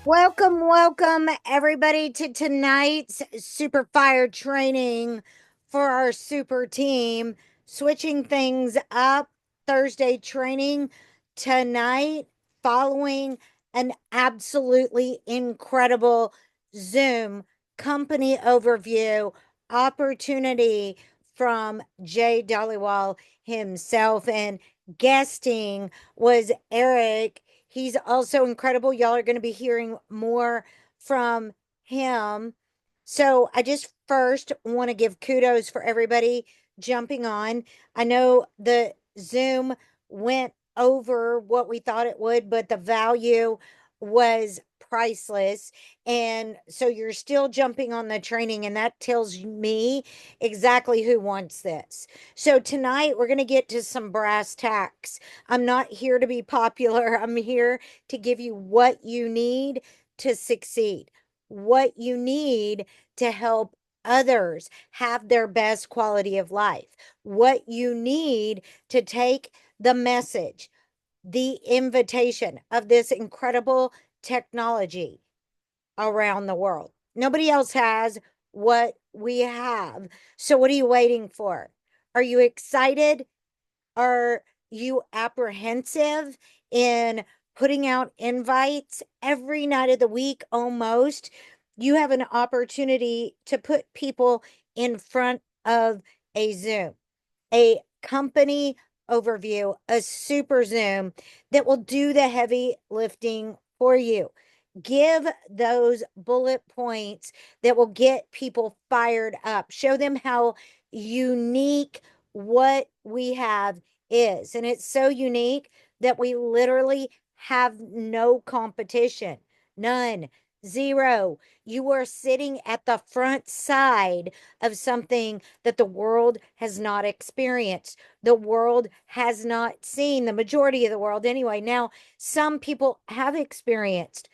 Welcome everybody to tonight's Super Fire training for our super team. Switching things up, Thursday training tonight, following an absolutely incredible Zoom company overview opportunity from Jay Dollywall himself, and guesting was Eric. He's also incredible. Y'all are going to be hearing more from him. So I just first want to give kudos for everybody jumping on. I know the Zoom went over what we thought it would, but the value was priceless. And so you're still jumping on the training, and that tells me exactly who wants this. So tonight we're going to get to some brass tacks. I'm not here to be popular. I'm here to give you what you need to succeed, what you need to help others have their best quality of life, what you need to take the message, the invitation of this incredible technology around the world. Nobody else has what we have. So, what are you waiting for? Are you excited? Are you apprehensive in putting out invites every night of the week almost? You have an opportunity to put people in front of a Zoom, a company overview, a super Zoom that will do the heavy lifting for you. Give those bullet points that will get people fired up. Show them how unique what we have is. And it's so unique that we literally have no competition. None. Zero. You are sitting at the front side of something that the world has not experienced. The world has not seen, the majority of the world anyway. Now, some people have experienced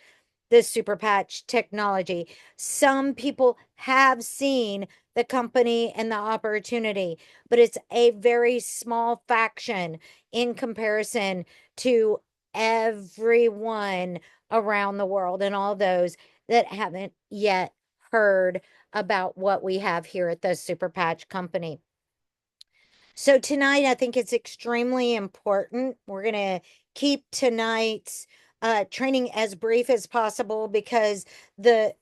this super patch technology. Some people have seen the company and the opportunity, but it's a very small faction in comparison to everyone around the world and all those that haven't yet heard about what we have here at the Super Patch Company. So tonight, I think it's extremely important. We're going to keep tonight's training as brief as possible because the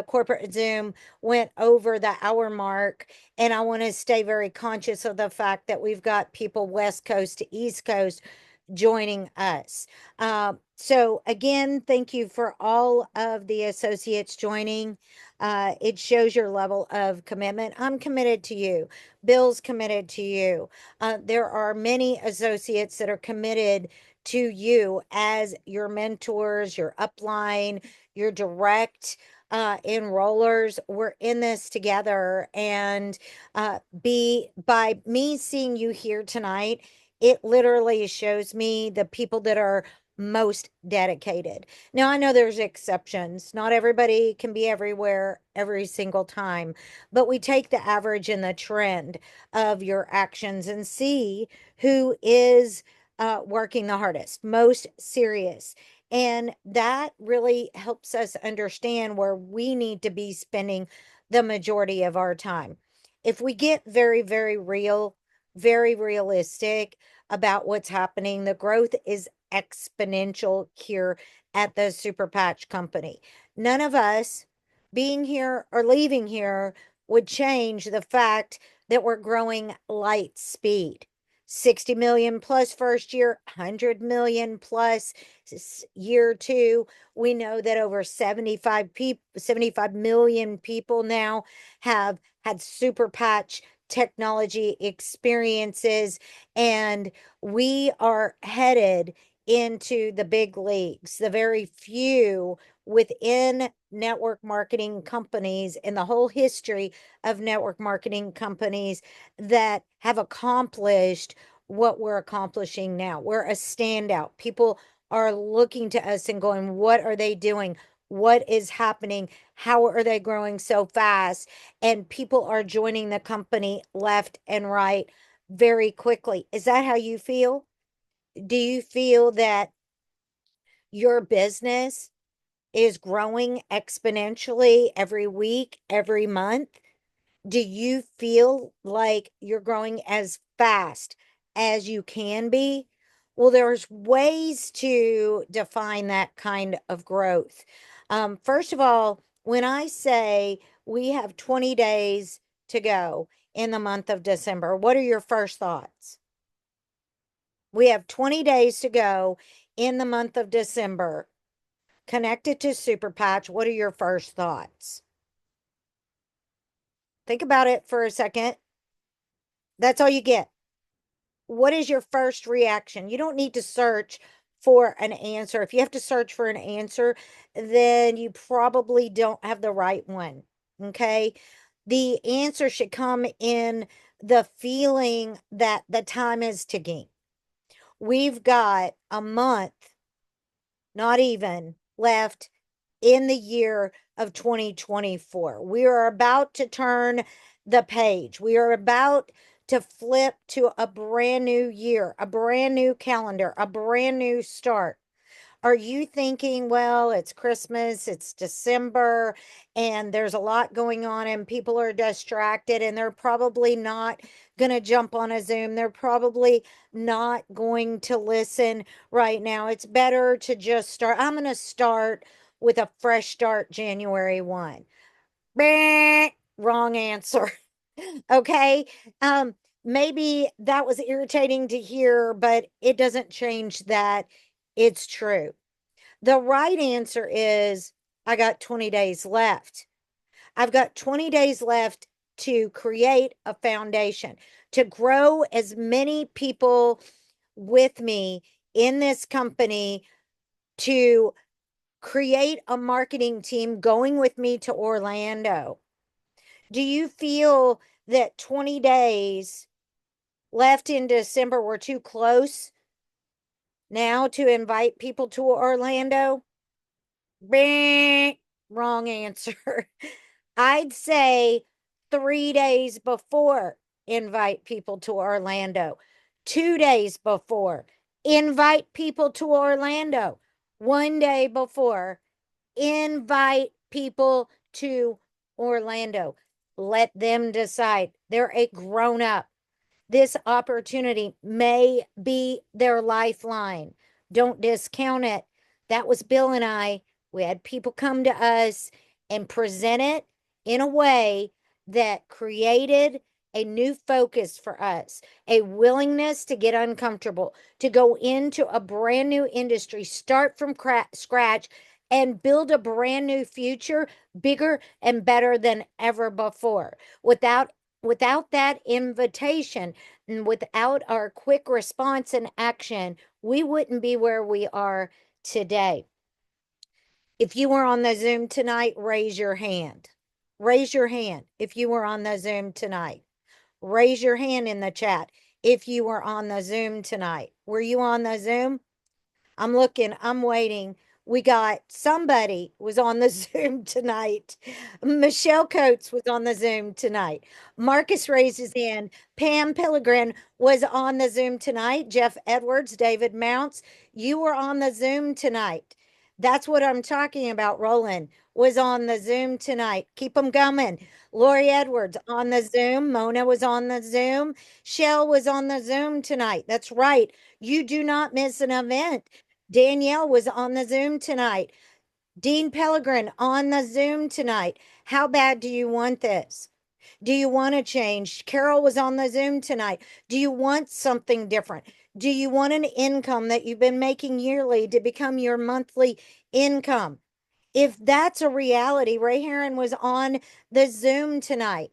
corporate Zoom went over the hour mark. And I want to stay very conscious of the fact that we've got people West Coast to East Coast joining us. So again, thank you for all of the associates joining. It shows your level of commitment. I'm committed to you. Bill's committed to you. There are many associates that are committed to you as your mentors, your upline, your direct enrollers. We're in this together. And by me seeing you here tonight, it literally shows me the people that are most dedicated. Now, I know there's exceptions. Not everybody can be everywhere every single time, but we take the average and the trend of your actions and see who is working the hardest, most serious. And that really helps us understand where we need to be spending the majority of our time. If we get very, very real, very realistic about what's happening, the growth is exponential here at the Super Patch Company. None of us being here or leaving here would change the fact that we're growing light speed. 60 million plus first year, 100 million plus year two. We know that over 75 million people now have had super patch technology experiences, and we are headed into the big leagues. The very few within network marketing companies in the whole history of network marketing companies that have accomplished what we're accomplishing now. We're a standout. People are looking to us and going, what are they doing? What is happening? How are they growing so fast? And people are joining the company left and right very quickly. Is that how you feel? Do you feel that your business is growing exponentially every week, every month? Do you feel like you're growing as fast as you can be? Well, there's ways to define that kind of growth. First of all, when I say we have 20 days to go in the month of December, what are your first thoughts? We have 20 days to go in the month of December. Connected to Super Patch, what are your first thoughts? Think about it for a second. That's all you get. What is your first reaction? You don't need to search for an answer. If you have to search for an answer, then you probably don't have the right one. Okay. The answer should come in the feeling that the time is ticking. We've got a month, not even, left in the year of 2024. We are about to turn the page. We are about to flip to a brand new year, a brand new calendar, a brand new start. Are you thinking, well, it's Christmas, it's December, and there's a lot going on, and people are distracted, and they're probably not going to jump on a Zoom. They're probably not going to listen right now. It's better to just start. I'm going to start with a fresh start January 1. Wrong answer. Okay. Maybe that was irritating to hear, but it doesn't change that it's true. The right answer is I got 20 days left. I've got 20 days left to create a foundation, to grow as many people with me in this company, to create a marketing team going with me to Orlando. Do you feel that 20 days left in December were too close now to invite people to Orlando? Wrong answer. I'd say 3 days before, invite people to Orlando. 2 days before, invite people to Orlando. 1 day before, invite people to Orlando. Let them decide. They're a grown up. This opportunity may be their lifeline. Don't discount it. That was Bill and I. We had people come to us and present it in a way that created a new focus for us, a willingness to get uncomfortable, to go into a brand new industry, start from scratch, and build a brand new future, bigger and better than ever before. Without that invitation and without our quick response and action, we wouldn't be where we are today. If you were on the Zoom tonight, raise your hand. Raise your hand if you were on the Zoom tonight. Raise your hand in the chat if you were on the Zoom tonight. Were you on the Zoom? I'm looking, I'm waiting. We got somebody was on the Zoom tonight. Michelle Coates was on the Zoom tonight. Marcus raised his hand. Pam Pilgrim was on the Zoom tonight. Jeff Edwards, David Mounts, you were on the Zoom tonight. That's what I'm talking about. Roland was on the Zoom tonight. Keep them coming. Lori Edwards on the Zoom. Mona was on the Zoom. Shell was on the Zoom tonight. That's right. You do not miss an event. Danielle was on the Zoom tonight. Dean Pellegrin on the Zoom tonight. How bad do you want this? Do you want to change? Carol was on the Zoom tonight. Do you want something different? Do you want an income that you've been making yearly to become your monthly income? If that's a reality, Ray Herron was on the Zoom tonight.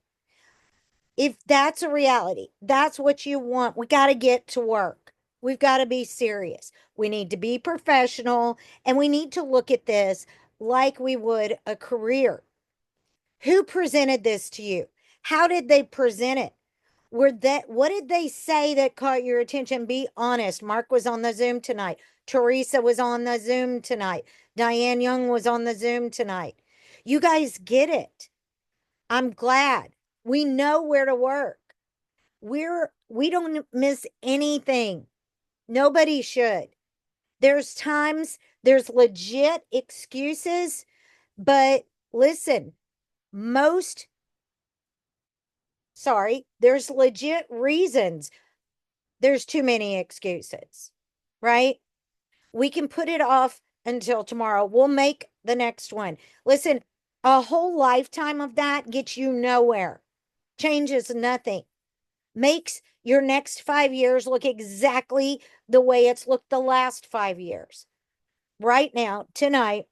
If that's a reality, that's what you want, we got to get to work. We've got to be serious. We need to be professional, and we need to look at this like we would a career. Who presented this to you? How did they present it? What did they say that caught your attention? Be honest. Mark was on the Zoom tonight. Teresa was on the Zoom tonight. Diane Young was on the Zoom tonight. You guys get it. I'm glad. We know where to work. We don't miss anything. Nobody should. There's times, there's legit excuses, but listen, there's legit reasons. There's too many excuses, right? We can put it off until tomorrow. We'll make the next one. Listen, a whole lifetime of that gets you nowhere, changes nothing, makes your next 5 years look exactly the way it's looked the last 5 years. Right now, tonight,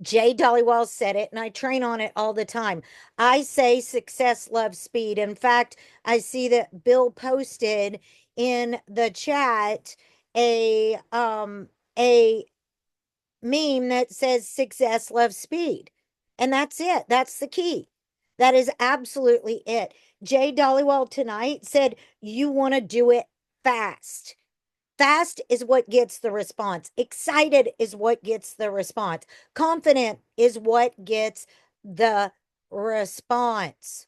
Jay Dollywell said it, and I train on it all the time. I say success loves speed. In fact, I see that Bill posted in the chat a meme that says success loves speed. And that's it. That's the key. That is absolutely it. Jay Dollywell tonight said, you want to do it fast. Fast is what gets the response. Excited is what gets the response. Confident is what gets the response.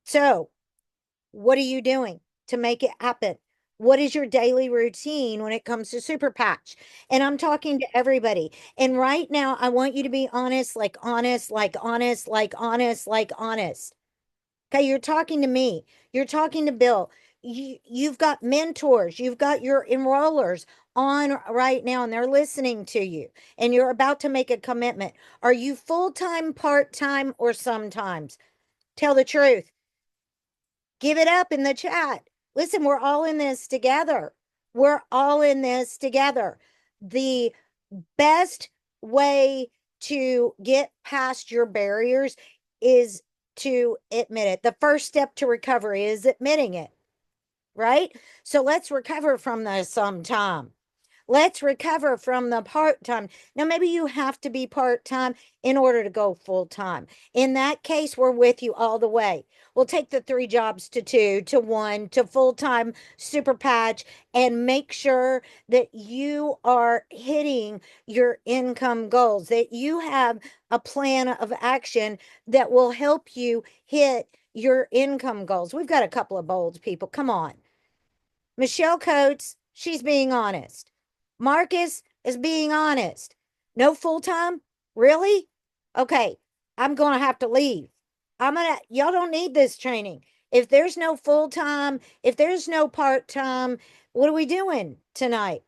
So, what are you doing to make it happen? What is your daily routine when it comes to Super Patch? And I'm talking to everybody. And right now, I want you to be honest, like honest, like honest, like honest, like honest. Okay, you're talking to me. You're talking to Bill. You've got mentors. You've got your enrollers on right now, and they're listening to you. And you're about to make a commitment. Are you full-time, part-time, or sometimes? Tell the truth. Give it up in the chat. Listen, we're all in this together. We're all in this together. The best way to get past your barriers is to admit it. The first step to recovery is admitting it, right? So let's recover from the sometime. Let's recover from the part-time. Now, maybe you have to be part-time in order to go full-time. In that case, we're with you all the way. We'll take the 3 jobs to 2 to 1 to full-time Super Patch and make sure that you are hitting your income goals, that you have a plan of action that will help you hit your income goals. We've got a couple of bold people. Come on. Michelle Coates, she's being honest. Marcus is being honest. No full time? Really? Okay, I'm going to have to leave. Y'all don't need this training. If there's no full time, if there's no part time, what are we doing tonight?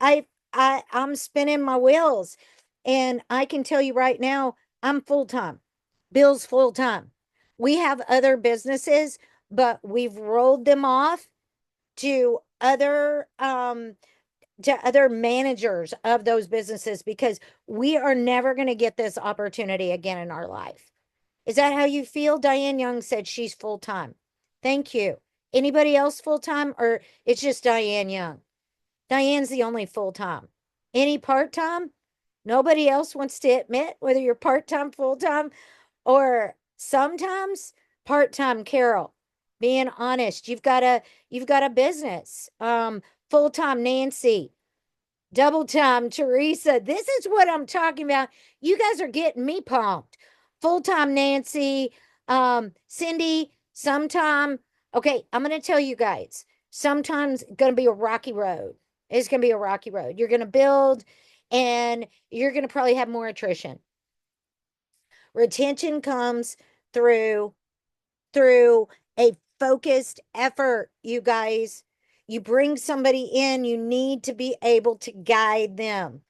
I'm spinning my wheels, and I can tell you right now, I'm full time. Bill's full time. We have other businesses, but we've rolled them off to other managers of those businesses because we are never going to get this opportunity again in our life. Is that how you feel? Diane Young said she's full-time. Thank you. Anybody else full-time, or it's just Diane Young? Diane's the only full-time. Any part-time? Nobody else wants to admit whether you're part-time, full-time, or sometimes part-time. Carol, being honest, you've got a business. Full-time Nancy, double time Teresa. This is what I'm talking about. You guys are getting me pumped. Full-time Nancy, Cindy, sometime. Okay, I'm going to tell you guys, sometimes it's going to be a rocky road. It's going to be a rocky road. You're going to build, and you're going to probably have more attrition. Retention comes through a focused effort, you guys. You bring somebody in, you need to be able to guide them.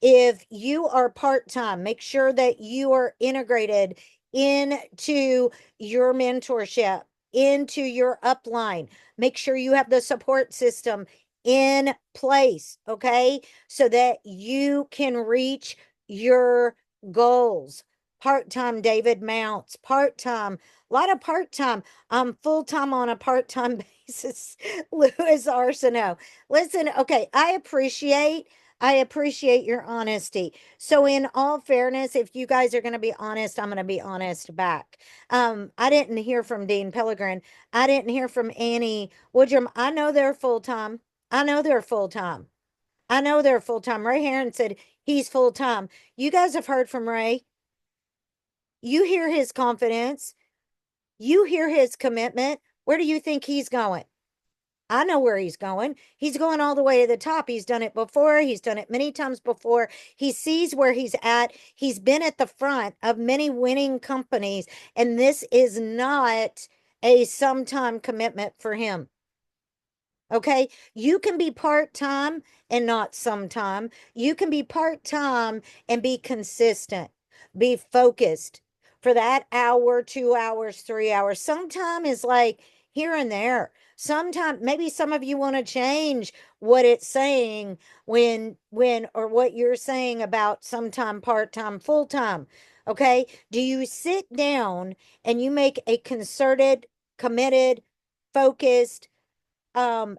If you are part-time, make sure that you are integrated into your mentorship, into your upline. Make sure you have the support system in place, okay? So that you can reach your goals. Part-time David Mounts, part-time, a lot of part-time. Full-time on a part-time basis. Louis Arsenault. Listen, okay, I appreciate your honesty. So in all fairness, if you guys are going to be honest, I'm going to be honest back. I didn't hear from Dean Pellegrin. I didn't hear from Annie Woodrum. I know they're full-time. I know they're full-time. I know they're full-time. Ray Herron said he's full-time. You guys have heard from Ray. You hear his confidence. You hear his commitment. Where do you think he's going? I know where he's going. He's going all the way to the top. He's done it before. He's done it many times before. He sees where he's at. He's been at the front of many winning companies, and this is not a sometime commitment for him. Okay. You can be part time and not sometime. You can be part time and be consistent, be focused for that hour, 2 hours, 3 hours. Sometime is like here and there. Sometime, maybe some of you want to change what it's saying or what you're saying about sometime, part time, full time. Okay. Do you sit down and you make a concerted, committed, focused, um,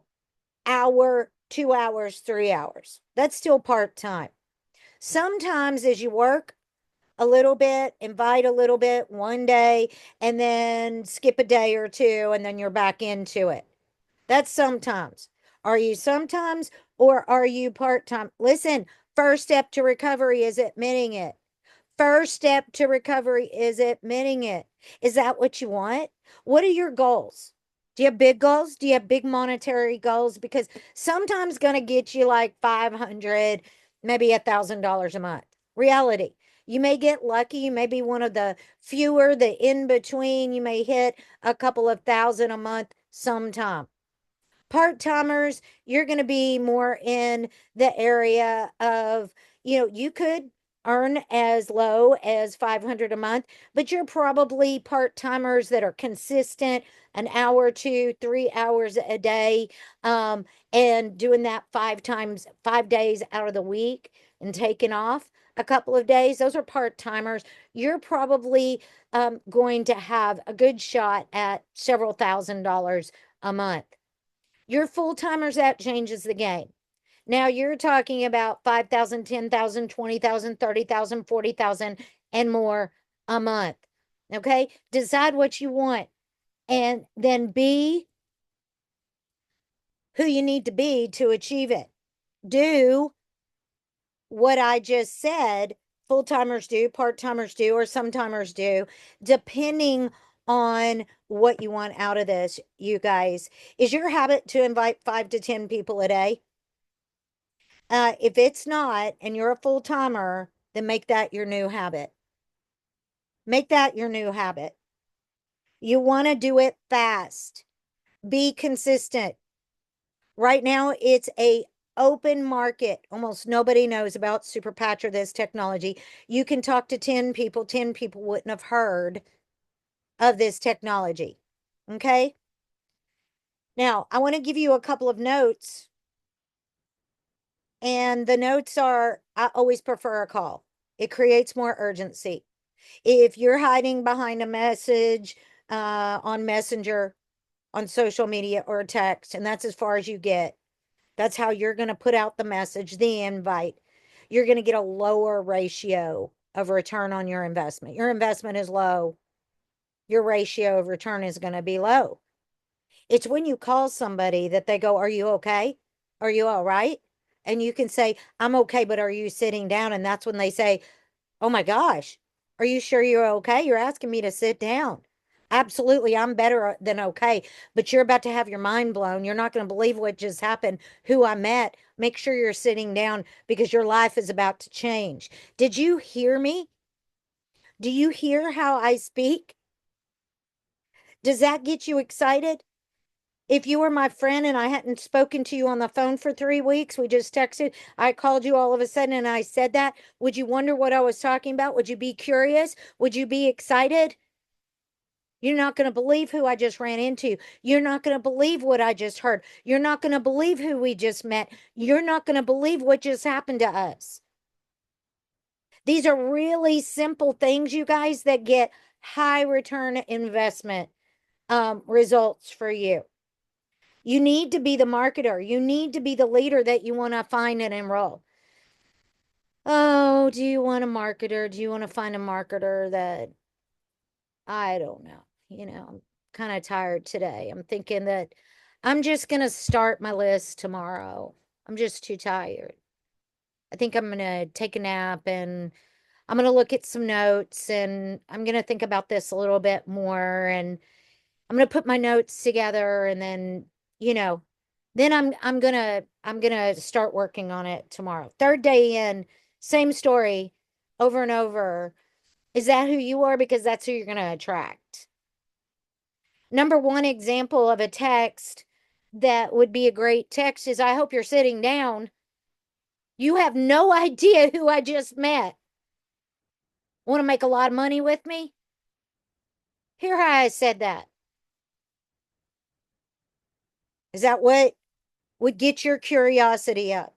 hour, 2 hours, 3 hours? That's still part time. Sometimes as you work a little bit, invite a little bit one day, and then skip a day or two, and then you're back into it. That's sometimes. Are you sometimes or are you part time? Listen, first step to recovery is admitting it. First step to recovery is admitting it. Is that what you want? What are your goals? Do you have big goals? Do you have big monetary goals? Because sometimes going to get you like 500, maybe $1,000 a month. Reality. You may get lucky. You may be one of the fewer, the in between. You may hit a couple of thousand a month sometime. Part-timers, you're going to be more in the area of, you could earn as low as 500 a month, but you're probably part-timers that are consistent an hour, 2, 3 hours a day, and doing that 5 days out of the week and taking off a couple of days. Those are part-timers. You're probably going to have a good shot at several $1,000s a month. Your full timers, that changes the game. Now you're talking about 5,000, 10,000, 20,000, 30,000, 40,000 and more a month. Okay? Decide what you want and then be who you need to be to achieve it. Do what I just said full timers do, part timers do, or some timers do, depending on what you want out of this, you guys. Is your habit to invite 5 to 10 people a day? If it's not, and you're a full timer, then make that your new habit. Make that your new habit. You want to do it fast. Be consistent. Right now, it's a open market. Almost nobody knows about Superpatch or this technology. You can talk to 10 people. 10 people wouldn't have heard of this technology. Okay. Now, I want to give you a couple of notes. And the notes are, I always prefer a call. It creates more urgency. If you're hiding behind a message on Messenger, on social media, or a text, and that's as far as you get, that's how you're going to put out the message, the invite. You're going to get a lower ratio of return on your investment. Your investment is low. Your ratio of return is going to be low. It's when you call somebody that they go, "Are you okay? Are you all right?" And you can say, "I'm okay, but are you sitting down?" And that's when they say, "Oh my gosh, are you sure you're okay? You're asking me to sit down." Absolutely, I'm better than okay, but you're about to have your mind blown. You're not going to believe what just happened, who I met. Make sure you're sitting down because your life is about to change. Did you hear me? Do you hear how I speak? Does that get you excited? If you were my friend and I hadn't spoken to you on the phone for 3 weeks, we just texted, I called you all of a sudden and I said that, would you wonder what I was talking about? Would you be curious? Would you be excited? You're not going to believe who I just ran into. You're not going to believe what I just heard. You're not going to believe who we just met. You're not going to believe what just happened to us. These are really simple things, you guys, that get high return investment results for you. You need to be the marketer. You need to be the leader that you want to find and enroll. Oh, do you want a marketer? Do you want to find a marketer that I don't know? I'm kind of tired today. I'm thinking that I'm just going to start my list tomorrow. I'm just too tired. I think I'm going to take a nap and I'm going to look at some notes and I'm going to think about this a little bit more and I'm going to put my notes together and then, you know, Then I'm gonna start working on it tomorrow. Third day in, same story over and over. Is that who you are? Because that's who you're gonna attract. Number one example of a text that would be a great text is, I hope you're sitting down. You have no idea who I just met. Want to make a lot of money with me? Hear how I said that. Is that what would get your curiosity up?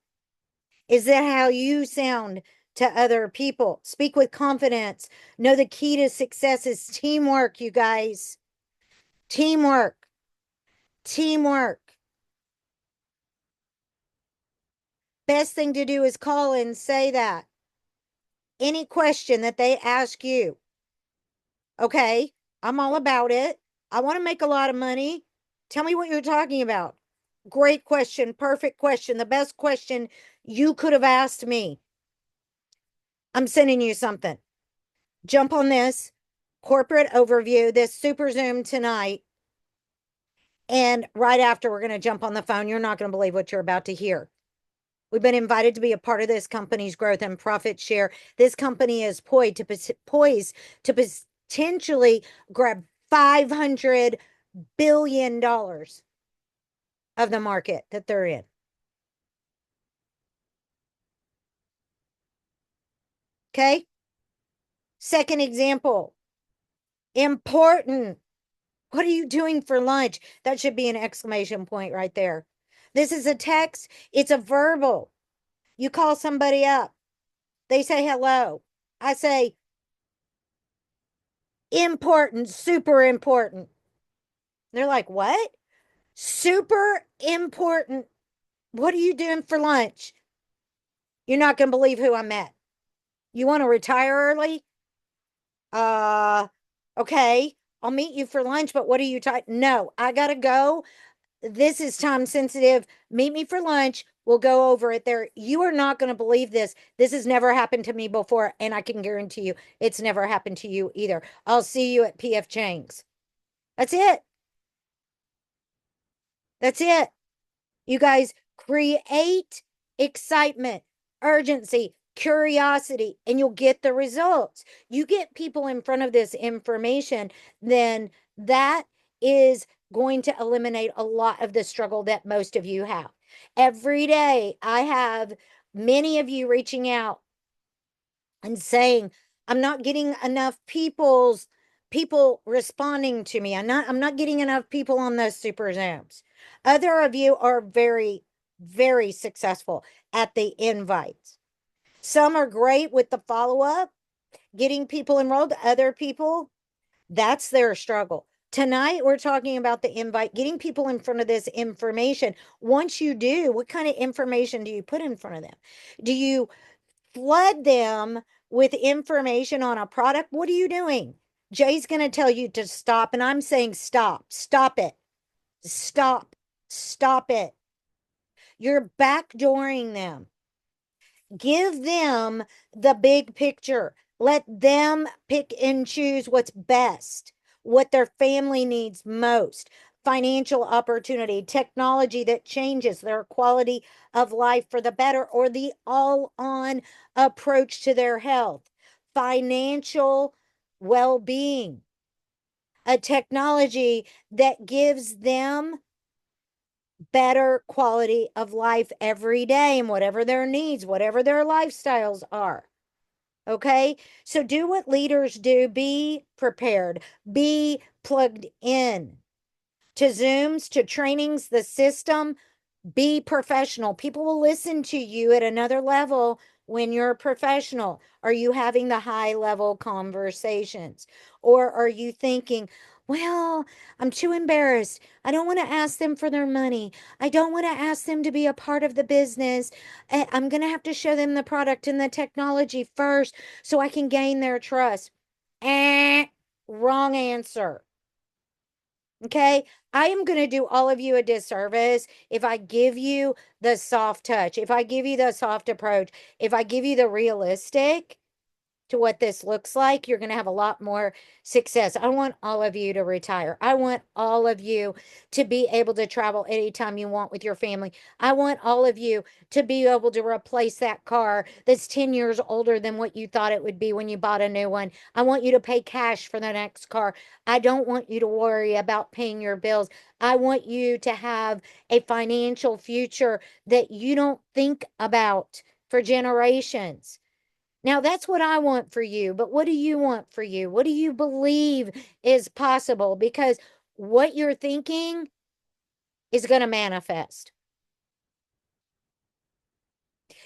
Is that how you sound to other people? Speak with confidence. Know the key to success is teamwork, you guys. Teamwork. Teamwork. Best thing to do is call and say that. Any question that they ask you, okay, I'm all about it. I want to make a lot of money. Tell me what you're talking about. Great question. Perfect question. The best question you could have asked me. I'm sending you something. Jump on this corporate overview, this super Zoom tonight. And right after, we're going to jump on the phone. You're not going to believe what you're about to hear. We've been invited to be a part of this company's growth and profit share. This company is poised to potentially grab $500 billion of the market that they're in. Okay. Second example, important. What are you doing for lunch? That should be an exclamation point right there. This is a text. It's a verbal. You call somebody up. They say hello. I say, important, super important. They're like, what? Super important. What are you doing for lunch? You're not going to believe who I met. You want to retire early? Okay. I'll meet you for lunch, but what are you talking? No, I got to go. This is time sensitive. Meet me for lunch. We'll go over it there. You are not going to believe this. This has never happened to me before, and I can guarantee you it's never happened to you either. I'll see you at PF Chang's. That's it. That's it. You guys create excitement, urgency, curiosity, and you'll get the results. You get people in front of this information, then that is going to eliminate a lot of the struggle that most of you have. Every day, I have many of you reaching out and saying, I'm not getting enough people responding to me. I'm not getting enough people on those super Zooms. Other of you are very, very successful at the invites. Some are great with the follow-up, getting people enrolled. Other people, that's their struggle. Tonight, we're talking about the invite, getting people in front of this information. Once you do, what kind of information do you put in front of them? Do you flood them with information on a product? What are you doing? Jay's going to tell you to stop, and I'm saying stop. Stop it. Stop. Stop it. You're backdooring them. Give them the big picture. Let them pick and choose what's best, what their family needs most. Financial opportunity, technology that changes their quality of life for the better, or the all on approach to their health, financial well being, a technology that gives them better quality of life every day, and whatever their needs, whatever their lifestyles are. Okay. So do what leaders do. Be prepared, be plugged in to Zooms, to trainings, the system. Be professional. People will listen to you at another level when you're a professional. Are you having the high level conversations? Or are you thinking, well, I'm too embarrassed. I don't want to ask them for their money. I don't want to ask them to be a part of the business. I'm going to have to show them the product and the technology first so I can gain their trust. Wrong answer. Okay. I am going to do all of you a disservice if I give you the soft touch, if I give you the soft approach, if I give you the realistic. to what this looks like, you're going to have a lot more success. I want all of you to retire. I want all of you to be able to travel anytime you want with your family. I want all of you to be able to replace that car that's 10 years older than what you thought it would be when you bought a new one. I want you to pay cash for the next car. I don't want you to worry about paying your bills. I want you to have a financial future that you don't think about for generations. Now, that's what I want for you, but what do you want for you? What do you believe is possible? Because what you're thinking is going to manifest.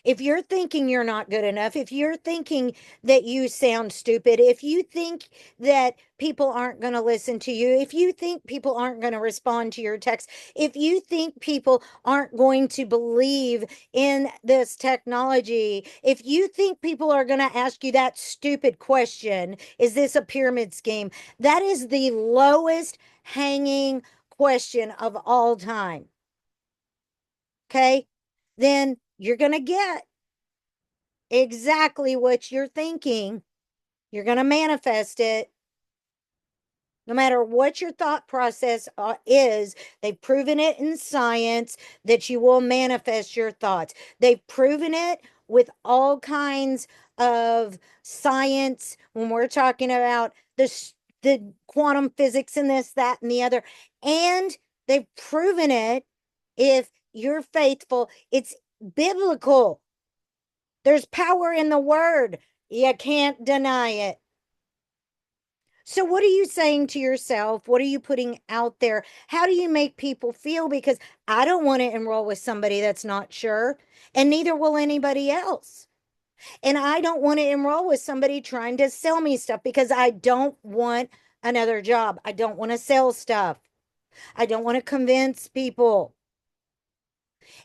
If you're thinking you're not good enough, if you're thinking that you sound stupid, if you think that people aren't going to listen to you, if you think people aren't going to respond to your text, if you think people aren't going to believe in this technology, if you think people are going to ask you that stupid question, is this a pyramid scheme? That is the lowest hanging question of all time. Okay? Then you're going to get exactly what you're thinking. You're going to manifest it. No matter what your thought process is, they've proven it in science that you will manifest your thoughts. They've proven it with all kinds of science when we're talking about the quantum physics and this, that, and the other. And they've proven it if you're faithful. It's biblical. There's power in the word. You can't deny it. So, what are you saying to yourself? What are you putting out there? How do you make people feel? Because I don't want to enroll with somebody that's not sure, and neither will anybody else. And I don't want to enroll with somebody trying to sell me stuff because I don't want another job. I don't want to sell stuff. I don't want to convince people.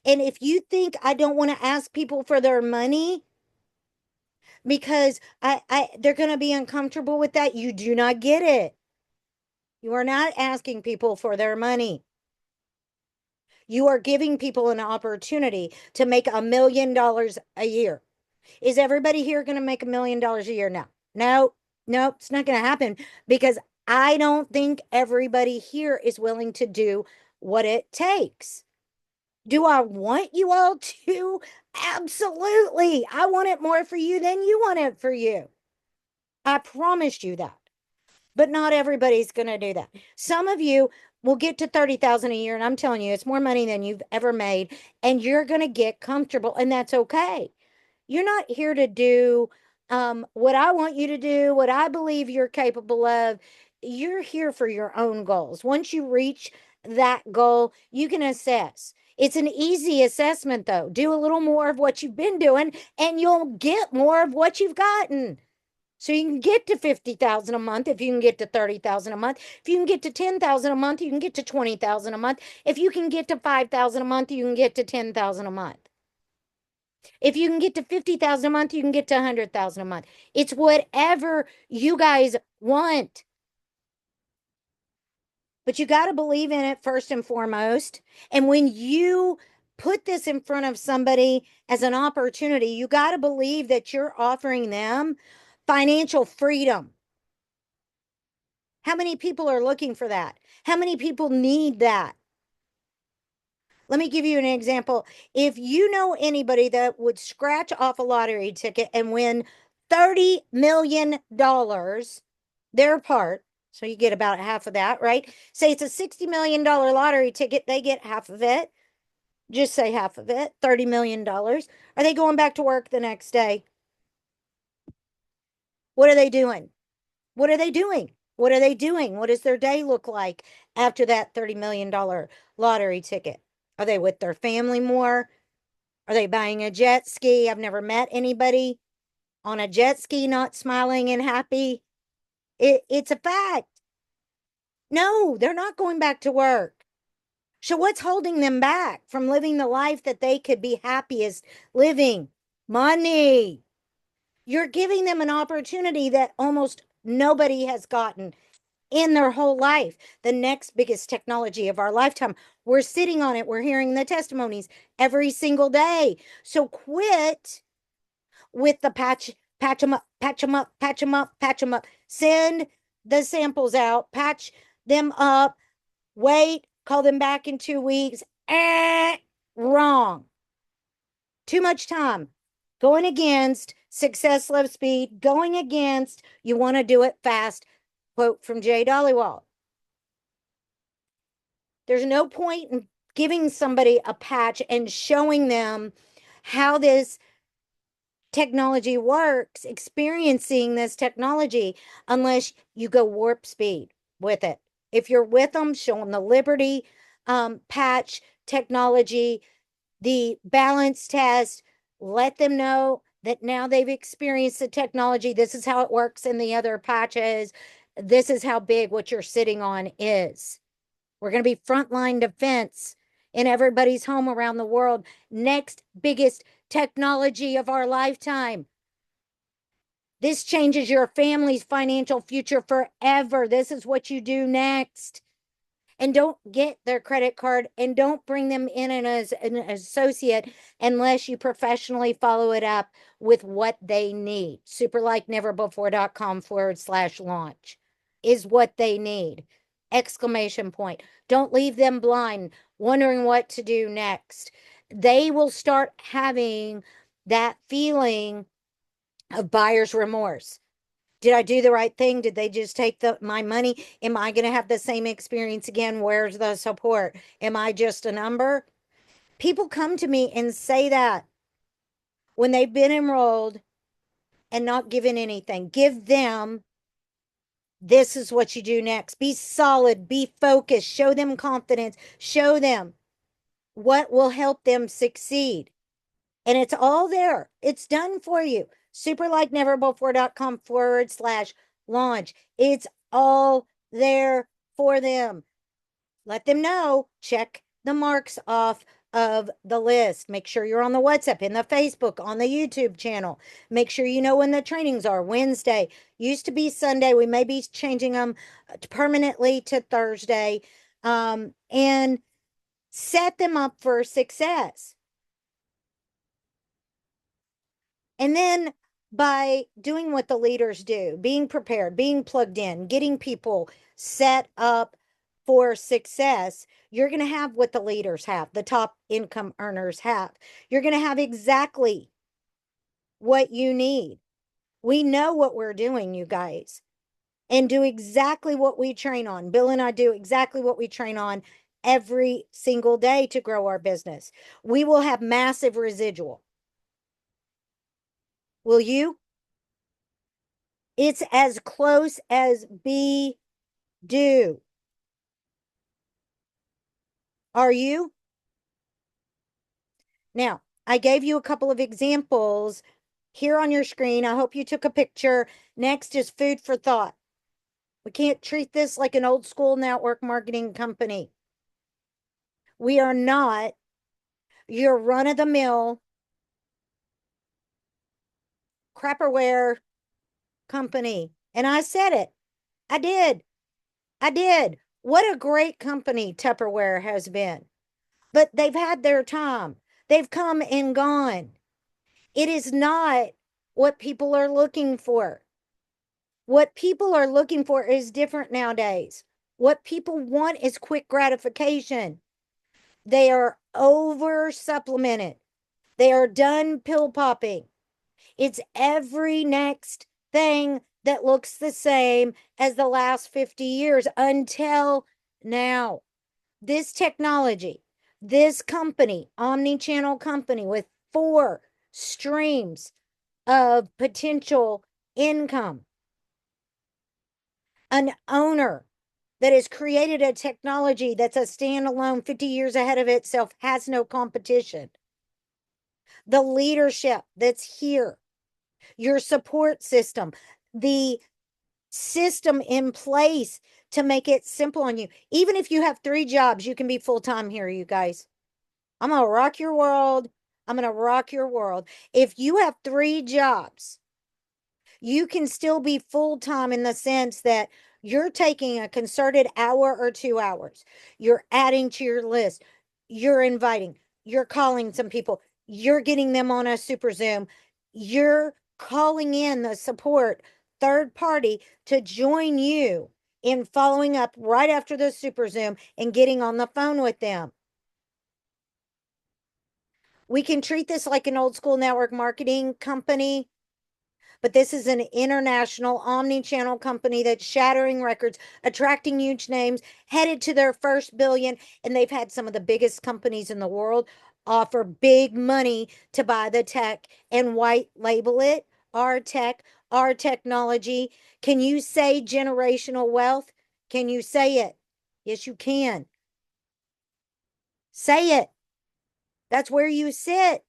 And if you think I don't want to ask people for their money, because they're going to be uncomfortable with that, you do not get it. You are not asking people for their money. You are giving people an opportunity to make $1 million a year. Is everybody here going to make $1 million a year? No, it's not going to happen because I don't think everybody here is willing to do what it takes. Do I want you all to? Absolutely. I want it more for you than you want it for you. I promised you that. But not everybody's going to do that. Some of you will get to 30,000 a year, and I'm telling you, it's more money than you've ever made, and you're going to get comfortable, and that's okay. You're not here to do what I want you to do, what I believe you're capable of. You're here for your own goals. Once you reach that goal, you can assess. It's an easy assessment, though. Do a little more of what you've been doing, and you'll get more of what you've gotten. So you can get to 50,000 a month if you can get to 30,000 a month. If you can get to 10,000 a month, you can get to 20,000 a month. If you can get to 5,000 a month, you can get to 10,000 a month. If you can get to 50,000 a month, you can get to 100,000 a month. It's whatever you guys want. But you got to believe in it first and foremost. And when you put this in front of somebody as an opportunity, you got to believe that you're offering them financial freedom. How many people are looking for that? How many people need that? Let me give you an example. If you know anybody that would scratch off a lottery ticket and win $30 million, their part, so you get about half of that, right? Say it's a $60 million lottery ticket, they get half of it. Just say half of it, $30 million. Are they going back to work the next day? What are they doing? What are they doing? What are they doing? What does their day look like after that $30 million lottery ticket? Are they with their family more? Are they buying a jet ski? I've never met anybody on a jet ski not smiling and happy. It's a fact. No, they're not going back to work. So what's holding them back from living the life that they could be happiest living? Money. You're giving them an opportunity that almost nobody has gotten in their whole life. The next biggest technology of our lifetime. We're sitting on it. We're hearing the testimonies every single day. So quit with the patch them up, patch them up, patch them up, patch them up. Send the samples out, patch them up, wait, call them back in 2 weeks. Wrong. Too much time. Going against success, love, speed, going against, you want to do it fast. Quote from Jay Dollywall. There's no point in giving somebody a patch and showing them how this technology works, experiencing this technology, unless you go warp speed with it. If you're with them, show them the Liberty patch technology, the balance test, let them know that now they've experienced the technology. This is how it works in the other patches. This is how big what you're sitting on is. We're going to be frontline defense in everybody's home around the world. Next biggest technology of our lifetime. This changes your family's financial future forever. This is what you do next. And don't get their credit card and don't bring them in as an associate unless you professionally follow it up with what they need. SuperLikeNeverBefore.com/launch is what they need. Exclamation point. Don't leave them blind, wondering what to do next. They will start having that feeling of buyer's remorse. Did I do the right thing? Did they just take my money? Am I going to have the same experience again? Where's the support? Am I just a number? People come to me and say that when they've been enrolled and not given anything. Give them, this is what you do next. Be solid, be focused, show them confidence, show them what will help them succeed. And it's all there. It's done for you. SuperLikeNeverBefore.com/launch. It's all there for them. Let them know. Check the marks off of the list. Make sure you're on the WhatsApp, in the Facebook, on the YouTube channel. Make sure you know when the trainings are. Wednesday. Used to be Sunday. We may be changing them permanently to Thursday. And set them up for success. And then by doing what the leaders do, being prepared, being plugged in, getting people set up for success, you're going to have what the leaders have, the top income earners have. You're going to have exactly what you need. We know what we're doing, you guys, and do exactly what we train on. Bill and I do exactly what we train on every single day to grow our business. We will have massive residual. Will you? It's as close as be do. Are you? Now, I gave you a couple of examples here on your screen. I hope you took a picture. Next is food for thought. We can't treat this like an old school network marketing company. We are not your run-of-the-mill crapperware company. And I said it. I did. What a great company Tupperware has been. But they've had their time. They've come and gone. It is not what people are looking for. What people are looking for is different nowadays. What people want is quick gratification. They are over supplemented. They are done pill popping. It's every next thing that looks the same as the last 50 years until now. This technology, this company, omni-channel company with 4 streams of potential income, an owner that has created a technology that's a standalone 50 years ahead of itself, has no competition. The leadership that's here, your support system, the system in place to make it simple on you. Even if you have 3 jobs, you can be full-time here, you guys. I'm going to rock your world. I'm going to rock your world. If you have 3 jobs, you can still be full-time in the sense that you're taking a concerted hour or 2 hours. You're adding to your list. You're inviting. You're calling some people. You're getting them on a super Zoom. You're calling in the support third party to join you in following up right after the Super Zoom and getting on the phone with them. We can treat this like an old school network marketing company, but this is an international omni-channel company that's shattering records, attracting huge names, headed to their first billion, and they've had some of the biggest companies in the world offer big money to buy the tech and white label it, our tech, our technology. Can you say generational wealth? Can you say it? Yes, you can. Say it. That's where you sit.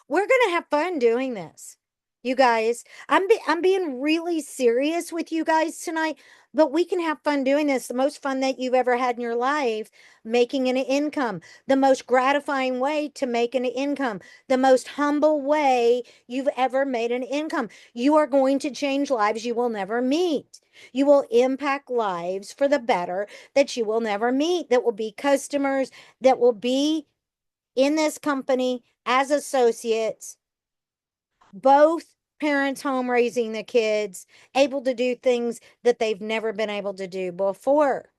We're going to have fun doing this. You guys, I'm being really serious with you guys tonight, but we can have fun doing this. The most fun that you've ever had in your life, making an income, the most gratifying way to make an income, the most humble way you've ever made an income. You are going to change lives you will never meet. You will impact lives for the better that you will never meet, that will be customers, that will be in this company as associates, both parents home raising the kids, able to do things that they've never been able to do before.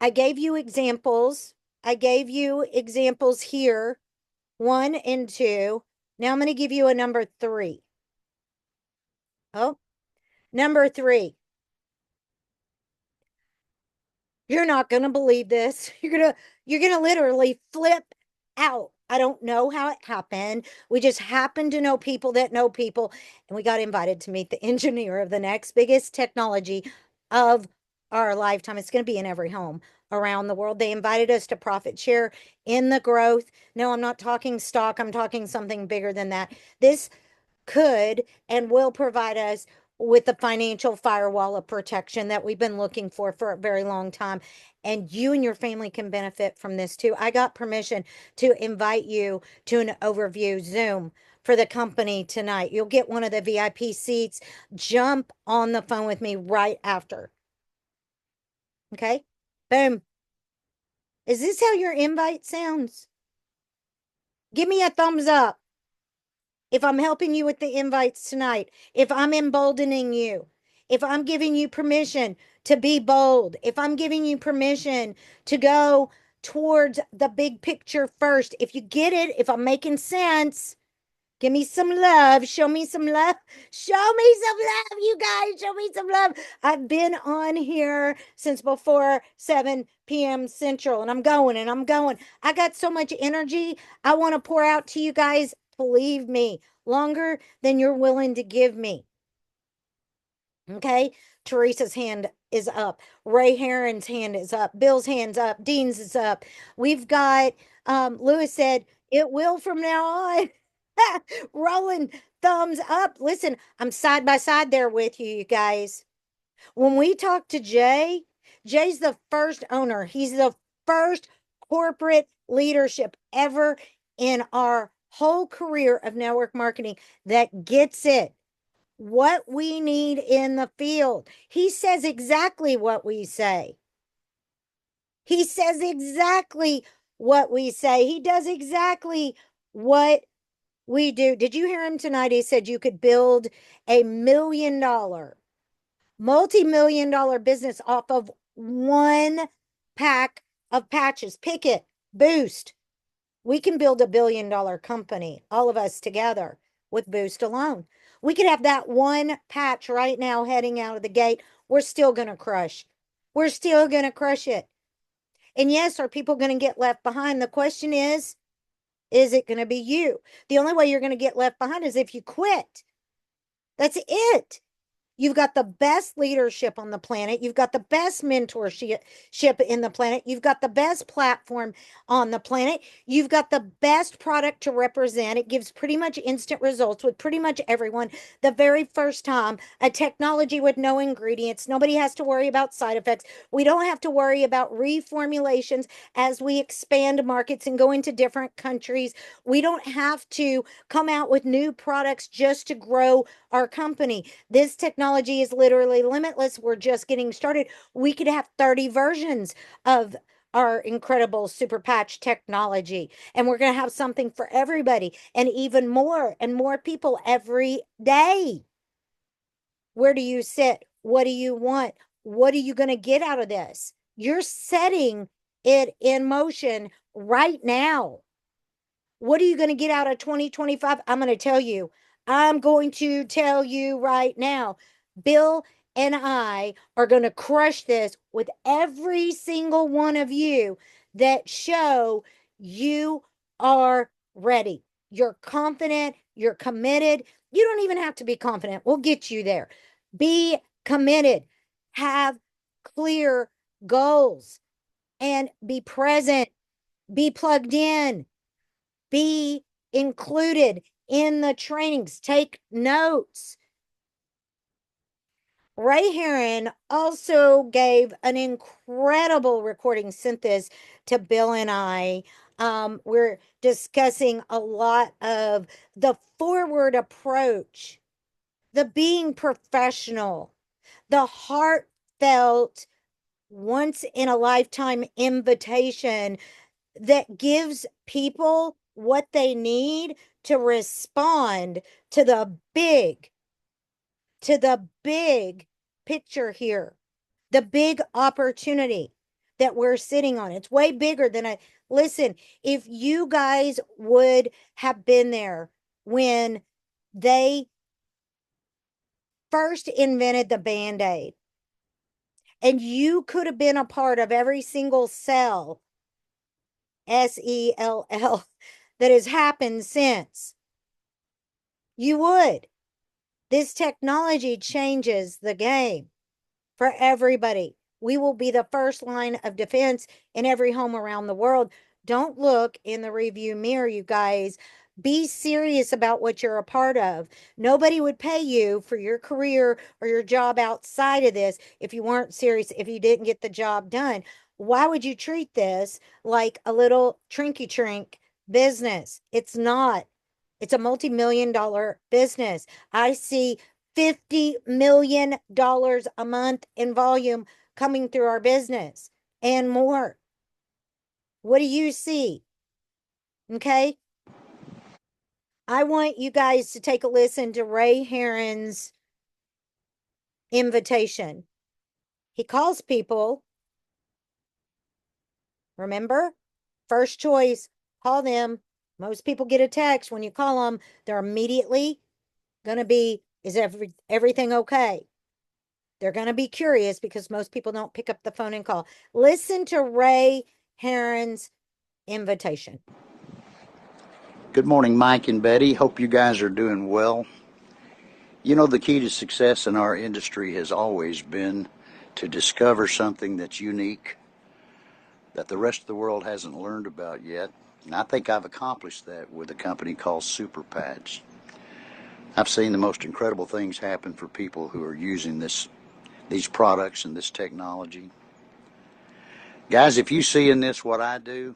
I gave you examples. I gave you examples here, 1 and 2. Now I'm going to give you a number 3. Oh, number 3. You're not going to believe this. You're going to literally flip out. I don't know how it happened. We just happen to know people that know people, and we got invited to meet the engineer of the next biggest technology of our lifetime. It's going to be in every home around the world. They invited us to profit share in the growth. No, I'm not talking stock. I'm talking something bigger than that. This could and will provide us with the financial firewall of protection that we've been looking for a very long time. And you and your family can benefit from this too. I got permission to invite you to an overview Zoom for the company tonight. You'll get one of the VIP seats. Jump on the phone with me right after. Okay? Boom. Is this how your invite sounds? Give me a thumbs up if I'm helping you with the invites tonight, if I'm emboldening you, if I'm giving you permission to be bold, if I'm giving you permission to go towards the big picture first, if you get it, if I'm making sense, give me some love. Show me some love. Show me some love, you guys. Show me some love. I've been on here since before 7 p.m. Central, and I'm going and I'm going. I got so much energy I want to pour out to you guys. Believe me, longer than you're willing to give me. Okay? Teresa's hand is up. Ray Herron's hand is up. Bill's hand's up. Dean's is up. We've got, Lewis said, it will from now on. Rolling thumbs up. Listen, I'm side by side there with you, you guys. When we talk to Jay, Jay's the first owner. He's the first corporate leadership ever in our whole career of network marketing that gets it. What we need in the field. He says exactly what we say. He says exactly what we say. He does exactly what we do. Did you hear him tonight? He said you could build a $1 million, multi-million dollar business off of one pack of patches. Pick it, Boost. We can build a $1 billion company, all of us together, with Boost alone. We could have that one patch right now heading out of the gate. We're still going to crush. We're still going to crush it. And yes, are people going to get left behind? The question is it going to be you? The only way you're going to get left behind is if you quit. That's it. You've got the best leadership on the planet. You've got the best mentorship in the planet. You've got the best platform on the planet. You've got the best product to represent. It gives pretty much instant results with pretty much everyone the very first time. A technology with no ingredients. Nobody has to worry about side effects. We don't have to worry about reformulations as we expand markets and go into different countries. We don't have to come out with new products just to grow our company. This technology is literally limitless. We're just getting started. We could have 30 versions of our incredible super patch technology. And we're going to have something for everybody and even more and more people every day. Where do you sit? What do you want? What are you going to get out of this? You're setting it in motion right now. What are you going to get out of 2025? I'm going to tell you. I'm going to tell you right now. Bill and I are going to crush this with every single one of you that show you are ready. You're confident. You're committed. You don't even have to be confident. We'll get you there. Be committed. Have clear goals and be present. Be plugged in. Be included in the trainings. Take notes. Ray Herron also gave an incredible recording synthesis to Bill and I. We're discussing a lot of the forward approach, the being professional, the heartfelt, once in a lifetime invitation that gives people what they need to respond to the big picture here, the big opportunity that we're sitting on. It's way bigger than a listen. If you guys would have been there when they first invented the Band-Aid, and you could have been a part of every single cell, SELL, that has happened since, you would. This technology changes the game for everybody. We will be the first line of defense in every home around the world. Don't look in the review mirror, you guys. Be serious about what you're a part of. Nobody would pay you for your career or your job outside of this if you weren't serious, if you didn't get the job done. Why would you treat this like a little trinky trink business? It's not. It's a multi-million-dollar business. I see $50 million a month in volume coming through our business and more. What do you see? Okay. I want you guys to take a listen to Ray Herron's invitation. He calls people, remember? First choice, call them. Most people get a text. When you call them, they're immediately going to be, is everything okay? They're going to be curious because most people don't pick up the phone and call. Listen to Ray Herron's invitation. Good morning, Mike and Betty. Hope you guys are doing well. You know, the key to success in our industry has always been to discover something that's unique that the rest of the world hasn't learned about yet. And I think I've accomplished that with a company called SuperPatch. I've seen the most incredible things happen for people who are using these products and this technology. Guys, if you see in this what I do,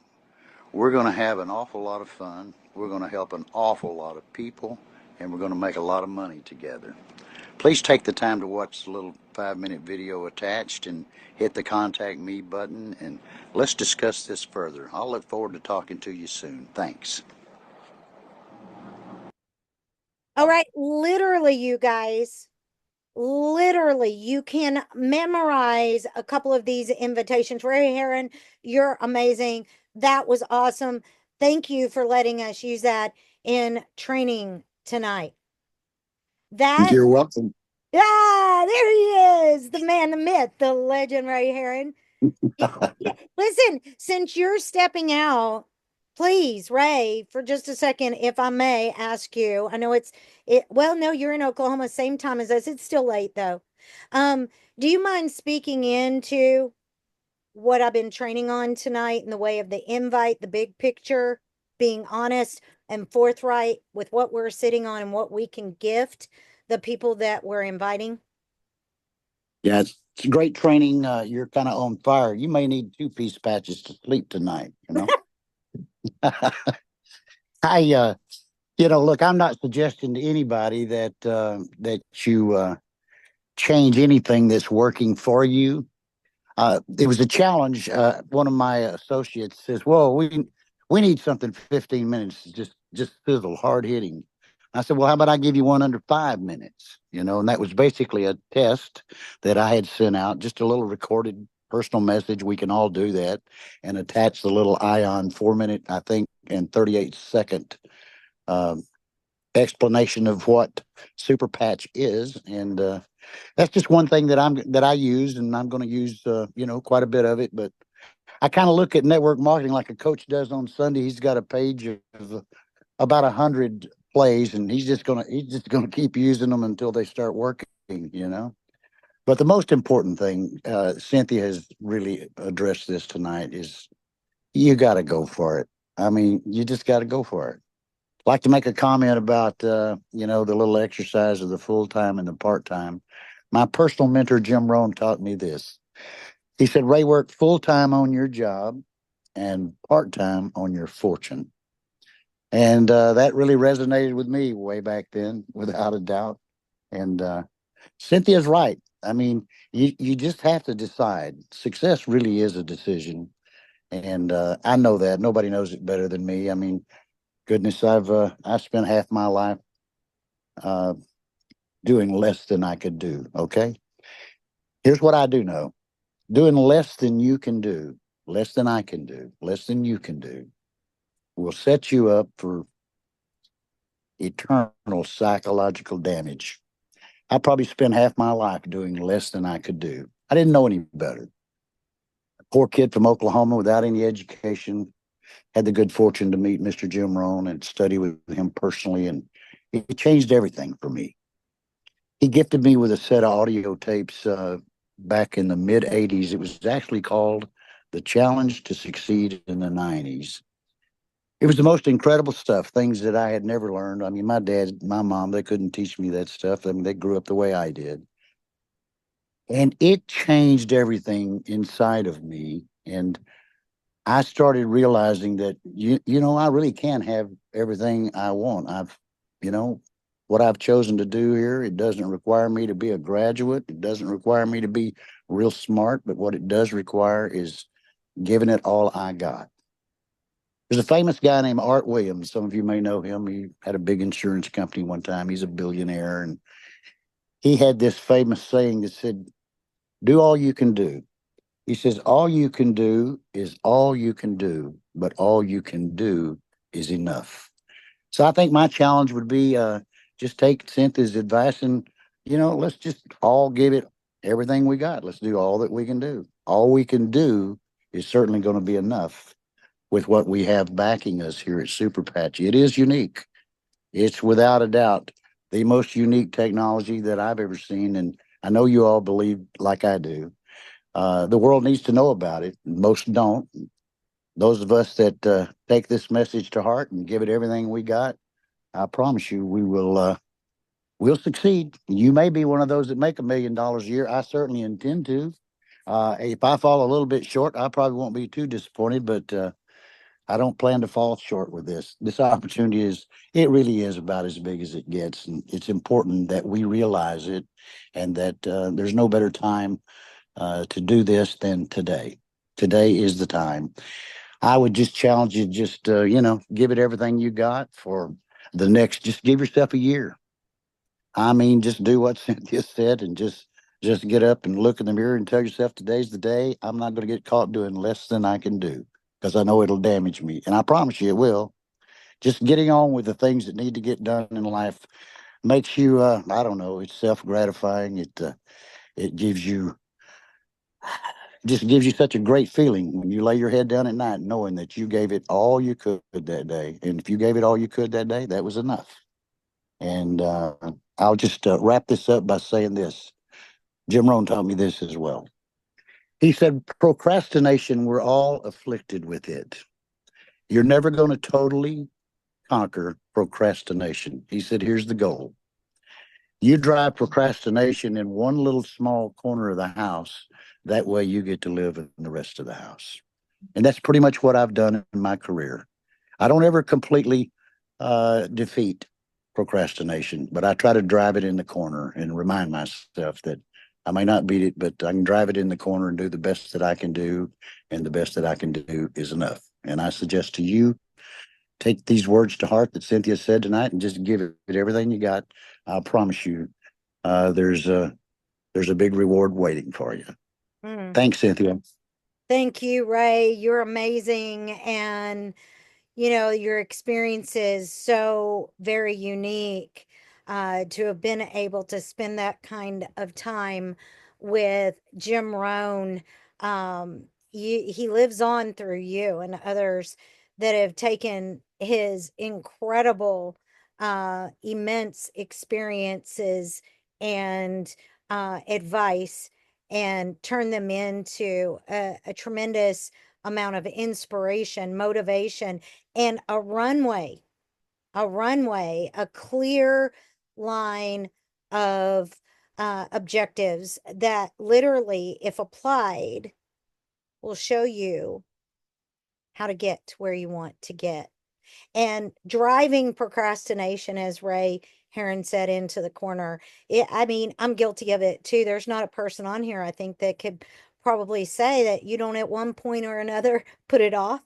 we're going to have an awful lot of fun. We're going to help an awful lot of people, and we're going to make a lot of money together. Please take the time to watch the little 5-minute video attached and hit the contact me button, and let's discuss this further. I'll look forward to talking to you soon. Thanks. All right, literally, you guys, literally, you can memorize a couple of these invitations. Ray Herron, you're amazing. That was awesome. Thank you for letting us use that in training tonight. You're welcome. There he is, the man, the myth, the legend, Ray Herron. Yeah, listen, since you're stepping out, please, Ray, for just a second, if I may ask you, I know well, no, you're in Oklahoma, same time as us. It's still late though. Do you mind speaking into what I've been training on tonight in the way of the invite, the big picture, being honest and forthright with what we're sitting on and what we can gift the people that we're inviting? Yeah, it's great training. You're kind of on fire. You may need 2-piece patches to sleep tonight, you know. Look, I'm not suggesting to anybody that you change anything that's working for you. It was a challenge. One of my associates says, "Well, we need something 15 minutes, just sizzle, hard hitting." I said, "Well, how about I give you one under 5 minutes?" And that was basically a test that I had sent out, just a little recorded personal message. We can all do that, and attach the little ion 4 minute, I think, and 38 second um, explanation of what Super Patch is, and that's just one thing that I use, and I'm going to use quite a bit of it. But I kind of look at network marketing like a coach does on Sunday. He's got a page of about 100 plays, and he's just gonna keep using them until they start working. But the most important thing, Cynthia has really addressed this tonight, is you got to go for it. I mean, you just got to go for it. Like to make a comment about the little exercise of the full time and the part time. My personal mentor Jim Rohn taught me this. He said, "Ray, work full time on your job and part time on your fortune." And that really resonated with me way back then, without a doubt. And Cynthia's right. I mean, you just have to decide. Success really is a decision, and I know that nobody knows it better than me. I mean, goodness, I spent half my life uh, doing less than I could do. Okay. Here's what I do know: doing less than you can do, less than I can do, less than you can do will set you up for eternal psychological damage. I probably spent half my life doing less than I could do. I didn't know any better. A poor kid from Oklahoma without any education, had the good fortune to meet Mr. Jim Rohn and study with him personally, and it changed everything for me. He gifted me with a set of audio tapes back in the mid 80s. It was actually called The Challenge to Succeed in the 90s. It was the most incredible stuff, things that I had never learned. I mean, my dad, my mom, they couldn't teach me that stuff. I mean, they grew up the way I did. And it changed everything inside of me. And I started realizing that, I really can have everything I want. You know, what I've chosen to do here, it doesn't require me to be a graduate. It doesn't require me to be real smart. But what it does require is giving it all I got. There's a famous guy named Art Williams. Some of you may know him. He had a big insurance company one time. He's a billionaire. And he had this famous saying that said, "Do all you can do." He says, "All you can do is all you can do, but all you can do is enough." So I think my challenge would be just take Cynthia's advice and, let's just all give it everything we got. Let's do all that we can do. All we can do is certainly going to be enough with what we have backing us here at Super Patch. It is unique. It's without a doubt the most unique technology that I've ever seen. And I know you all believe like I do. The world needs to know about it. Most don't. Those of us that take this message to heart and give it everything we got, I promise you, we'll succeed. You may be one of those that make $1 million a year. I certainly intend to. If I fall a little bit short, I probably won't be too disappointed. But I don't plan to fall short with this. This opportunity it really is about as big as it gets, and it's important that we realize it, and that there's no better time to do this than today. Today is the time. I would just challenge you, just give it everything you got for the next. Just give yourself a year. I mean, just do what Cynthia said, and just get up and look in the mirror and tell yourself, "Today's the day. I'm not going to get caught doing less than I can do, because I know it'll damage me, and I promise you it will." Just getting on with the things that need to get done in life makes you, I don't know, it's self gratifying. It just gives you such a great feeling when you lay your head down at night knowing that you gave it all you could that day. And if you gave it all you could that day, that was enough. And I'll just wrap this up by saying this. Jim Rohn taught me this as well. He said, "Procrastination, we're all afflicted with it. You're never going to totally conquer procrastination." He said, "Here's the goal. You drive procrastination in one little small corner of the house. That way you get to live in the rest of the house." And that's pretty much what I've done in my career. I don't ever completely defeat procrastination, but I try to drive it in the corner and remind myself that I may not beat it, but I can drive it in the corner and do the best that I can do. And the best that I can do is enough. And I suggest to you, take these words to heart that Cynthia said tonight and just give it everything you got. I promise you, there's a big reward waiting for you. Mm. Thanks, Cynthia. Thank you, Ray. You're amazing. And your experience is so very unique, to have been able to spend that kind of time with Jim Rohn. He lives on through you and others that have taken his incredible, immense experiences and advice and turned them into a tremendous amount of inspiration, motivation, and a clear line of objectives that literally, if applied, will show you how to get to where you want to get. And driving procrastination, as Ray Herron said, into the corner. I mean, I'm guilty of it too. There's not a person on here, I think, that could probably say that you don't at one point or another put it off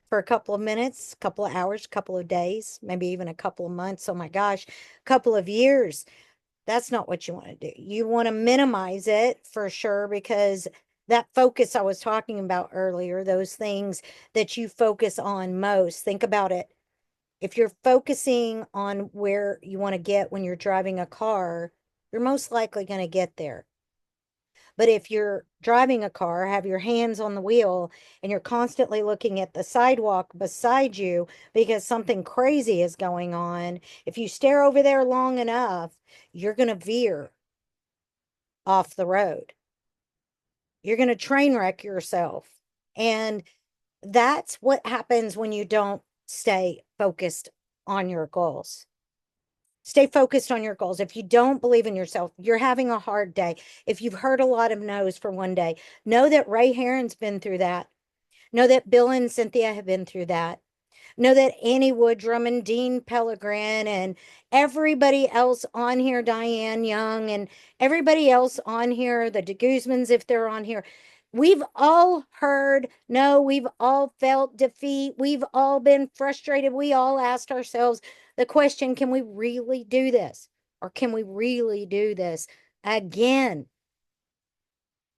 for a couple of minutes, a couple of hours, a couple of days, maybe even a couple of months. Oh my gosh, a couple of years. That's not what you want to do. You want to minimize it for sure, because that focus I was talking about earlier, those things that you focus on most, think about it. If you're focusing on where you want to get when you're driving a car, you're most likely going to get there. But if you're driving a car, have your hands on the wheel, and you're constantly looking at the sidewalk beside you because something crazy is going on, if you stare over there long enough, you're going to veer off the road. You're going to train wreck yourself. And that's what happens when you don't stay focused on your goals. Stay focused on your goals. If you don't believe in yourself, you're having a hard day. If you've heard a lot of no's for one day, know that Ray Herron's been through that. Know that Bill and Cynthia have been through that. Know that Annie Woodrum and Dean Pellegrin and everybody else on here, Diane Young and everybody else on here, the de Guzmans, if they're on here, we've all heard no, we've all felt defeat, we've all been frustrated, we all asked ourselves the question, can we really do this? Or can we really do this again?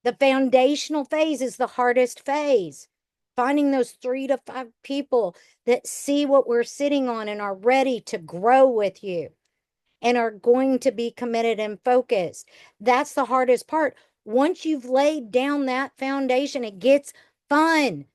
The foundational phase is the hardest phase. Finding those 3 to 5 people that see what we're sitting on and are ready to grow with you and are going to be committed and focused. That's the hardest part. Once you've laid down that foundation, it gets fun.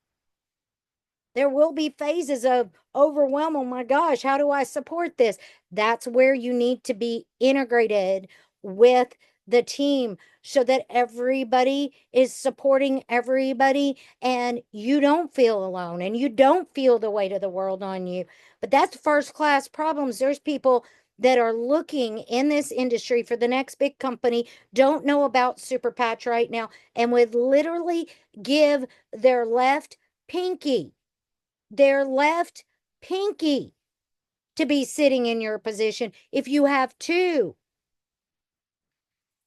There will be phases of overwhelm. Oh my gosh, how do I support this? That's where you need to be integrated with the team so that everybody is supporting everybody and you don't feel alone and you don't feel the weight of the world on you. But that's first class problems. There's people that are looking in this industry for the next big company, don't know about Super Patch right now, and would literally give their left pinky their left pinky to be sitting in your position if you have 2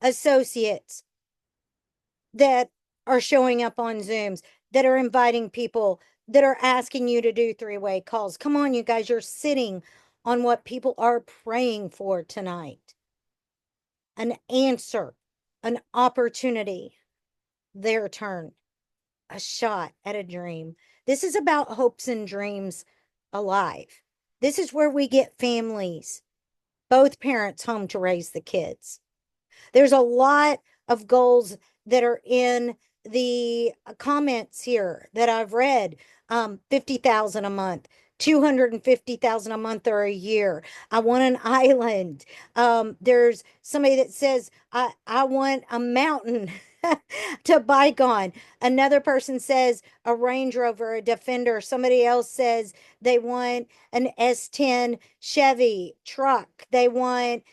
associates that are showing up on Zooms, that are inviting people, that are asking you to do 3-way calls. Come on, you guys, you're sitting on what people are praying for tonight. An answer, an opportunity, their turn, a shot at a dream. This is about hopes and dreams alive. This is where we get families, both parents home to raise the kids. There's a lot of goals that are in the comments here that I've read. 50,000 a month, 250,000 a month or a year. I want an island. There's somebody that says, I want a mountain to bike on. Another person says a Range Rover, a Defender. Somebody else says they want an S10 Chevy truck. They want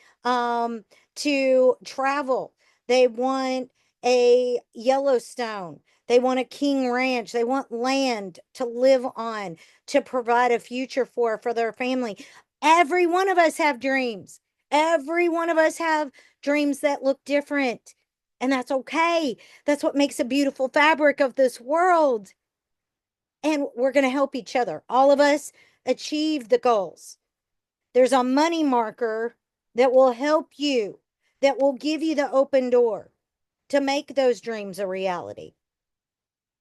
to travel. They want a Yellowstone. They want a King Ranch. They want land to live on, to provide a future for their family. Every one of us have dreams. Every one of us have dreams that look different. And that's okay. That's what makes a beautiful fabric of this world. And we're going to help each other, all of us, achieve the goals. There's a money marker that will help you, that will give you the open door to make those dreams a reality.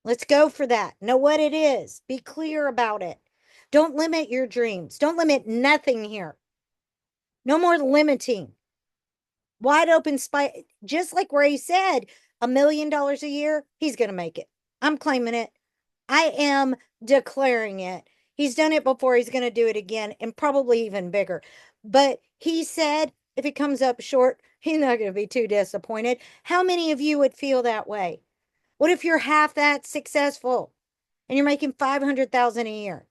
Let's go for that. Know what it is. Be clear about it. Don't limit your dreams. Don't limit nothing here. No more limiting. Wide open spy. Just like Ray said, $1 million a year, he's going to make it. I'm claiming it. I am declaring it. He's done it before. He's going to do it again and probably even bigger. But he said if he comes up short, he's not going to be too disappointed. How many of you would feel that way? What if you're half that successful and you're making 500,000 a year?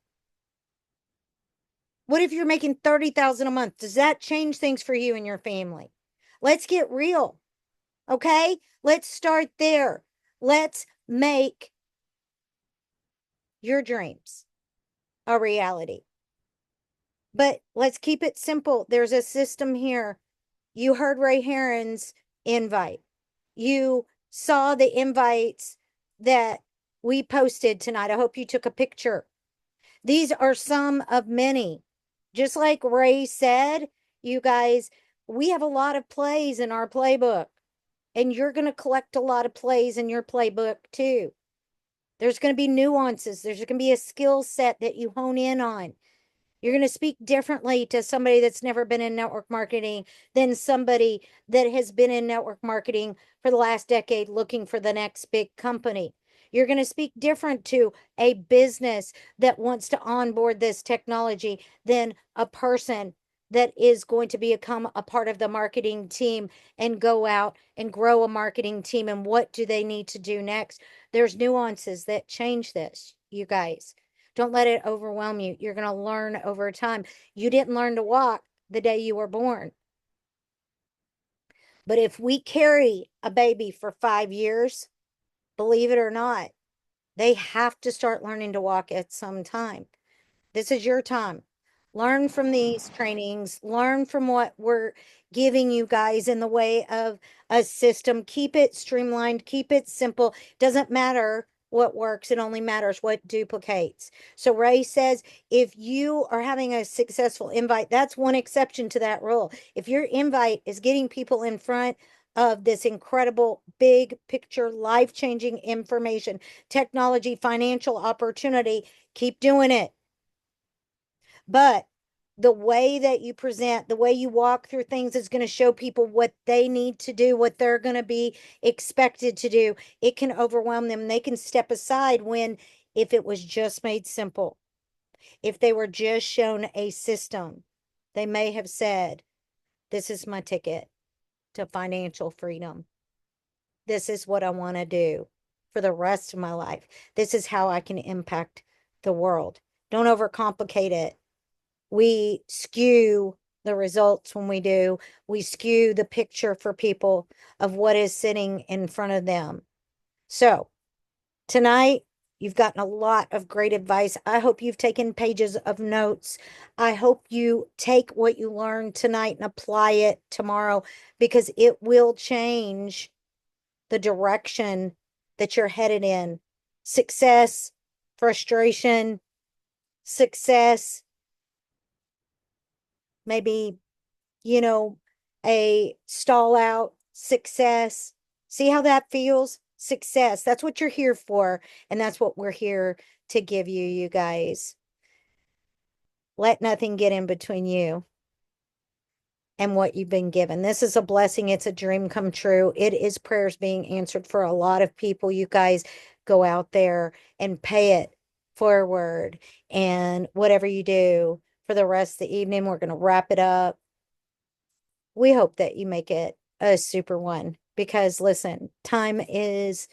What if you're making 30,000 a month? Does that change things for you and your family? Let's get real. Okay? Let's start there. Let's make your dreams a reality. But let's keep it simple. There's a system here. You heard Ray Herron's invite. You saw the invites that we posted tonight. I hope you took a picture. These are some of many. Just like Ray said, you guys, we have a lot of plays in our playbook, and you're going to collect a lot of plays in your playbook too. There's going to be nuances. There's going to be a skill set that you hone in on. You're going to speak differently to somebody that's never been in network marketing than somebody that has been in network marketing for the last decade looking for the next big company. You're going to speak different to a business that wants to onboard this technology than a person that is going to become a part of the marketing team and go out and grow a marketing team. And what do they need to do next? There's nuances that change this, you guys. Don't let it overwhelm you. You're going to learn over time. You didn't learn to walk the day you were born. But if we carry a baby for 5 years, believe it or not, they have to start learning to walk at some time. This is your time. Learn from these trainings, learn from what we're giving you guys in the way of a system. Keep it streamlined, keep it simple. Doesn't matter what works, it only matters what duplicates. So Ray says if you are having a successful invite, that's one exception to that rule. If your invite is getting people in front of this incredible big picture, life-changing information, technology, financial opportunity, keep doing it. But the way that you present, the way you walk through things is going to show people what they need to do, what they're going to be expected to do. It can overwhelm them. They can step aside when, if it was just made simple, if they were just shown a system, they may have said, this is my ticket to financial freedom. This is what I want to do for the rest of my life. This is how I can impact the world. Don't overcomplicate it. We skew the results when we do. We skew the picture for people of what is sitting in front of them. So tonight, you've gotten a lot of great advice. I hope you've taken pages of notes. I hope you take what you learned tonight and apply it tomorrow, because it will change the direction that you're headed in. Success, frustration, success, maybe, a stall out, success. See how that feels? Success. That's what you're here for. And that's what we're here to give you, you guys. Let nothing get in between you and what you've been given. This is a blessing. It's a dream come true. It is prayers being answered for a lot of people. You guys go out there and pay it forward. And whatever you do for the rest of the evening, we're going to wrap it up. We hope that you make it a super one, because listen, time is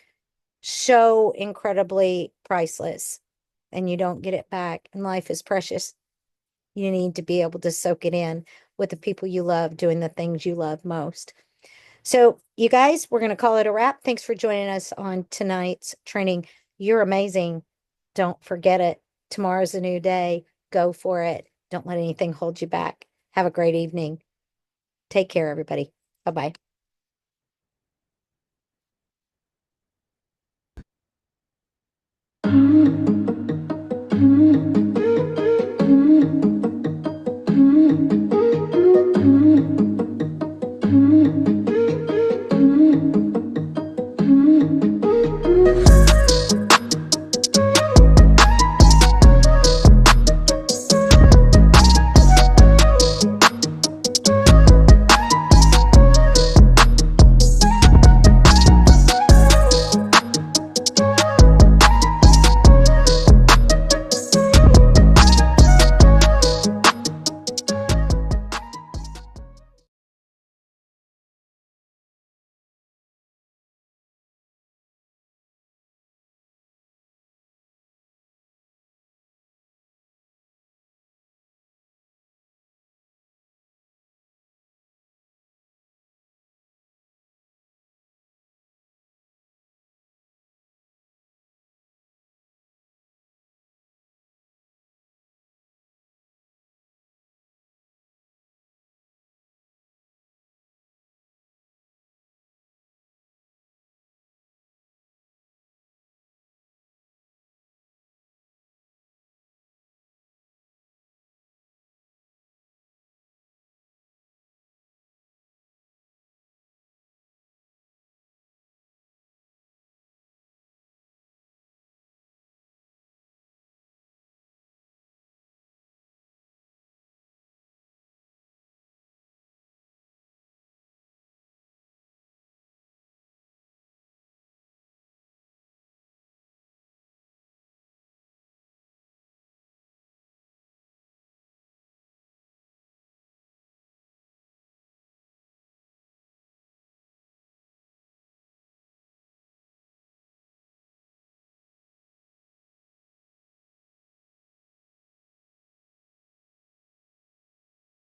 so incredibly priceless and you don't get it back, and life is precious. You need to be able to soak it in with the people you love, doing the things you love most. So you guys, we're going to call it a wrap. Thanks for joining us on tonight's training. You're amazing. Don't forget it. Tomorrow's a new day. Go for it. Don't let anything hold you back. Have a great evening. Take care, everybody. Bye-bye. you.